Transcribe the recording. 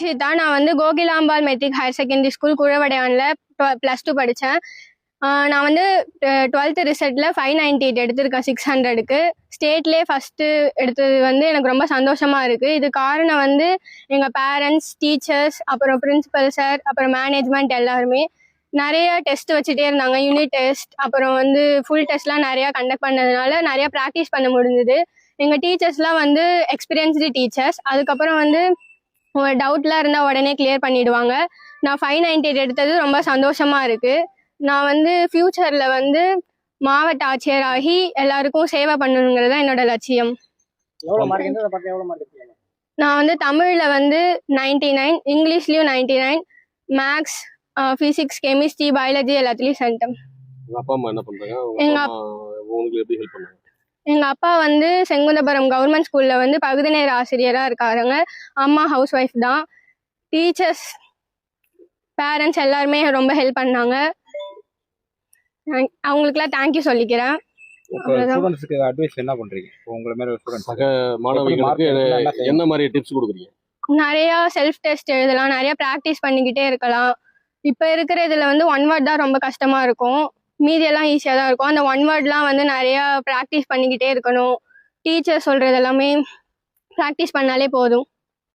ரக்ஷிதா. நான் வந்து Kokilambal matric higher secondary school குழவடையான்ல +2 படித்தேன். நான் வந்து 12th ரிசல்ட்டில் 598 எடுத்திருக்கேன் 600க்கு. ஸ்டேட்லேயே ஃபஸ்ட்டு எடுத்தது வந்து எனக்கு ரொம்ப சந்தோஷமாக இருக்குது. இது காரணம் வந்து எங்கள் பேரண்ட்ஸ், டீச்சர்ஸ், அப்புறம் பிரின்சிபல் சார், அப்புறம் மேனேஜ்மெண்ட் எல்லாருமே நிறைய டெஸ்ட் வச்சுட்டே இருந்தாங்க. யூனிட் டெஸ்ட், அப்புறம் வந்து ஃபுல் டெஸ்ட்லாம் நிறையா கண்டக்ட் பண்ணதுனால நிறையா ப்ராக்டிஸ் பண்ண முடிஞ்சுது. எங்கள் டீச்சர்ஸ்லாம் வந்து எக்ஸ்பீரியன்ஸ்டு டீச்சர்ஸ். அதுக்கப்புறம் வந்து உங்கள் டவுட்லாம் இருந்தால் உடனே கிளியர் பண்ணிவிடுவாங்க. நான் 598 எடுத்தது ரொம்ப சந்தோஷமாக இருக்குது. நான் வந்து ஃப்யூச்சரில் வந்து மாவட்ட ஆட்சியராகி எல்லாருக்கும் சேவை பண்ணணுங்கிறது தான் என்னோட லட்சியம். நான் வந்து தமிழில் வந்து 99, இங்கிலீஷ்லேயும் 99, மேக்ஸ், ஃபிசிக்ஸ், கெமிஸ்ட்ரி, பயாலஜி எல்லாத்துலேயும் சென்டம். எங்கள் அப்பா வந்து செங்குந்தபுரம் கவர்மெண்ட் ஸ்கூலில் வந்து பகுதி நேர ஆசிரியராக இருக்காருங்க. அம்மா ஹவுஸ் ஒய்ஃப் தான். டீச்சர்ஸ், பேரண்ட்ஸ் எல்லாருமே ரொம்ப ஹெல்ப் பண்ணாங்க. அவங்களுக்குலாம் தேங்க்யூ சொல்லிக்கிறேன். நிறையா செல்ஃப் டெஸ்ட் எழுதலாம், நிறைய ப்ராக்டிஸ் பண்ணிக்கிட்டே இருக்கலாம். இப்போ இருக்கிற இதில் வந்து 1 வேர்ட் தான் ரொம்ப கஷ்டமாக இருக்கும், மீதியெல்லாம் ஈஸியாக தான் இருக்கும். அந்த 1 வேர்ட்லாம் வந்து நிறையா ப்ராக்டிஸ் பண்ணிக்கிட்டே இருக்கணும். டீச்சர் சொல்கிறது எல்லாமே ப்ராக்டிஸ் பண்ணாலே போதும்.